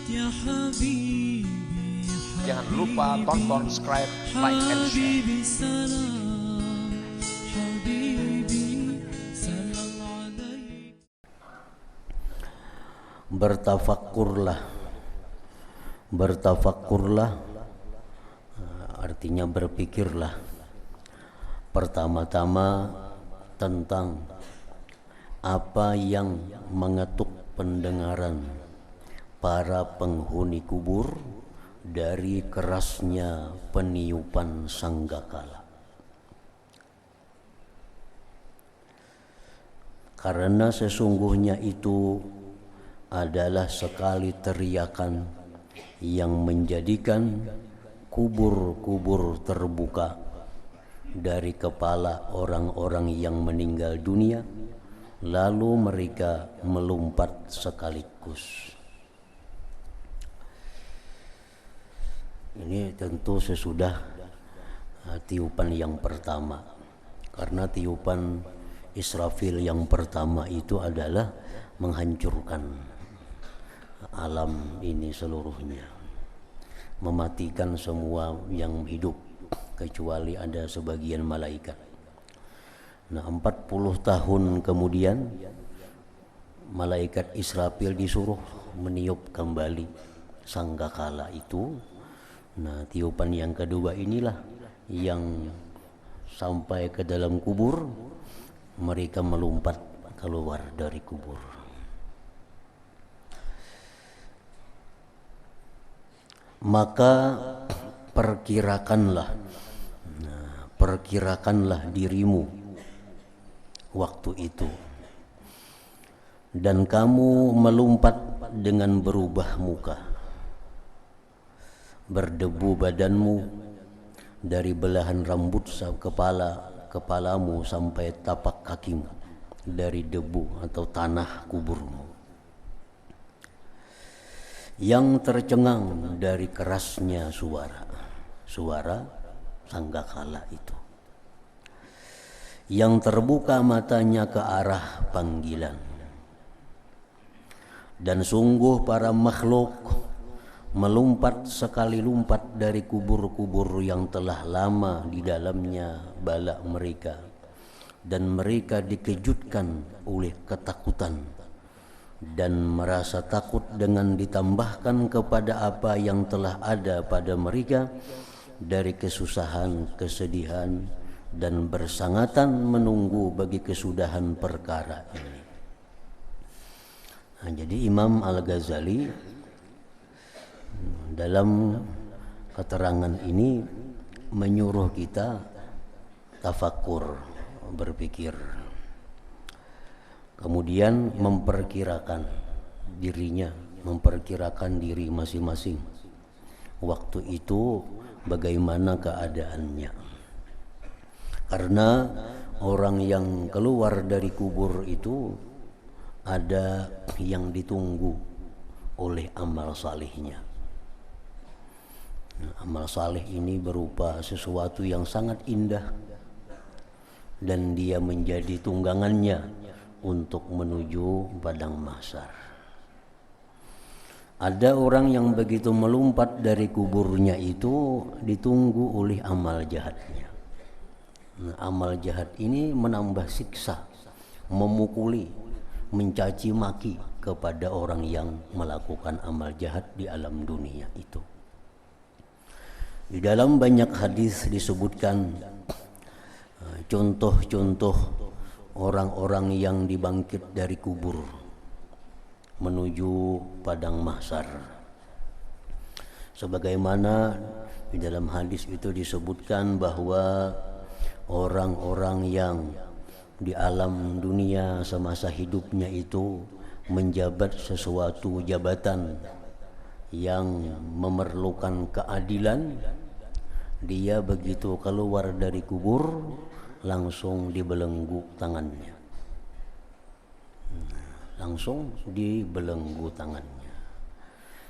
يا حبيبي Jangan lupa tonton, subscribe, like, and share. حبيبي سلام حبيبي سلام عليك. Bertafakkurlah artinya berpikirlah pertama-tama tentang apa yang mengetuk pendengaran para penghuni kubur dari kerasnya peniupan sangkakala. Karena sesungguhnya itu adalah sekali teriakan yang menjadikan kubur-kubur terbuka dari kepala orang-orang yang meninggal dunia, lalu mereka melompat sekaligus. Ini tentu sesudah tiupan yang pertama, karena tiupan Israfil yang pertama itu adalah menghancurkan alam ini seluruhnya, mematikan semua yang hidup kecuali ada sebagian malaikat. Nah, 40 tahun kemudian malaikat Israfil disuruh meniup kembali sangkakala itu. Nah, tiupan yang kedua inilah yang sampai ke dalam kubur, mereka melompat keluar dari kubur. Maka perkirakanlah dirimu waktu itu, dan kamu melompat dengan berubah muka, berdebu badanmu dari belahan rambut kepalamu sampai tapak kakimu dari debu atau tanah kuburmu yang tercengang dari kerasnya suara sangkakala itu, yang terbuka matanya ke arah panggilan. Dan sungguh para makhluk melompat sekali lompat dari kubur-kubur yang telah lama di dalamnya balak mereka, dan mereka dikejutkan oleh ketakutan dan merasa takut dengan ditambahkan kepada apa yang telah ada pada mereka dari kesusahan, kesedihan, dan bersangatan menunggu bagi kesudahan perkara ini. Nah, jadi Imam Al-Ghazali dalam keterangan ini menyuruh kita tafakkur, berpikir, kemudian memperkirakan diri masing-masing waktu itu bagaimana keadaannya. Karena orang yang keluar dari kubur itu ada yang ditunggu oleh amal salihnya. Amal saleh ini berupa sesuatu yang sangat indah dan dia menjadi tunggangannya untuk menuju padang mahsyar. Ada orang yang begitu melompat dari kuburnya itu ditunggu oleh amal jahatnya. Nah, amal jahat ini menambah siksa, memukuli, mencaci maki kepada orang yang melakukan amal jahat di alam dunia itu. Di dalam banyak hadis disebutkan contoh-contoh orang-orang yang dibangkit dari kubur menuju padang mahsyar. Sebagaimana di dalam hadis itu disebutkan bahwa orang-orang yang di alam dunia semasa hidupnya itu menjabat sesuatu jabatan yang memerlukan keadilan, dia begitu keluar dari kubur langsung dibelenggu tangannya,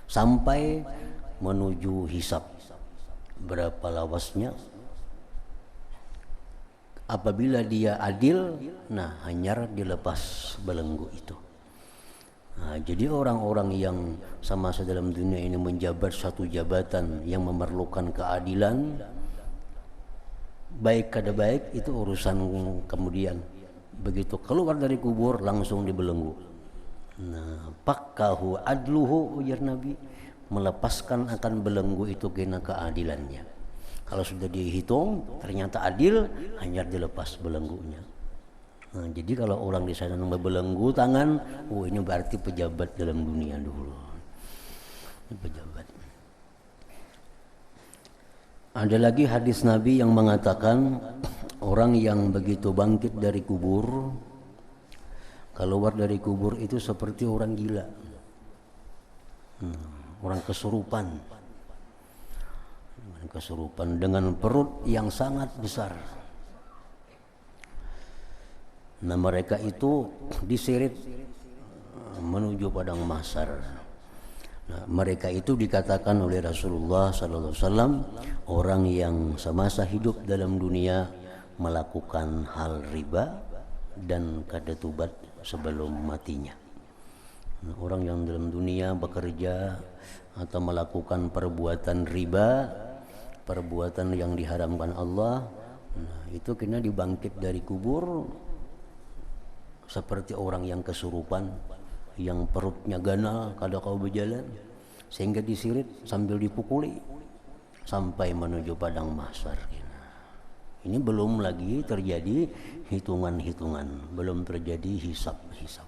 sampai menuju hisab. Berapa lawasnya? Apabila dia adil, nah hanyar dilepas belenggu itu. Nah, jadi orang-orang yang sama dalam dunia ini menjabat satu jabatan yang memerlukan keadilan, baik kada baik itu urusan kemudian. Begitu keluar dari kubur langsung dibelenggu. Nah, pakkahu adluhu, ujar Nabi, melepaskan akan belenggu itu kena keadilannya. Kalau sudah dihitung ternyata adil, hanya dilepas belenggunya. Nah, jadi kalau orang di sana membelenggu tangan, oh ini berarti pejabat dalam dunia dulu. Ini pejabat. Ada lagi hadis Nabi yang mengatakan orang yang begitu bangkit dari kubur, keluar dari kubur itu seperti orang gila, orang kesurupan dengan perut yang sangat besar. Nah, mereka itu diseret menuju padang mahsyar. Nah, mereka itu dikatakan oleh Rasulullah SAW orang yang semasa hidup dalam dunia melakukan hal riba dan kada tubat sebelum matinya. Nah, orang yang dalam dunia bekerja atau melakukan perbuatan riba, perbuatan yang diharamkan Allah, nah, itu kena dibangkit dari kubur seperti orang yang kesurupan, yang perutnya ganal kada kau berjalan, sehingga disirit sambil dipukuli sampai menuju padang mahsyar. Ini belum lagi terjadi hitungan-hitungan, belum terjadi hisab-hisab.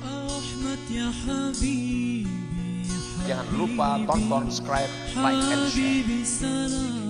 Ahmad ya Habibi, Jangan lupa tonton, subscribe, like, and share. Habibi salam.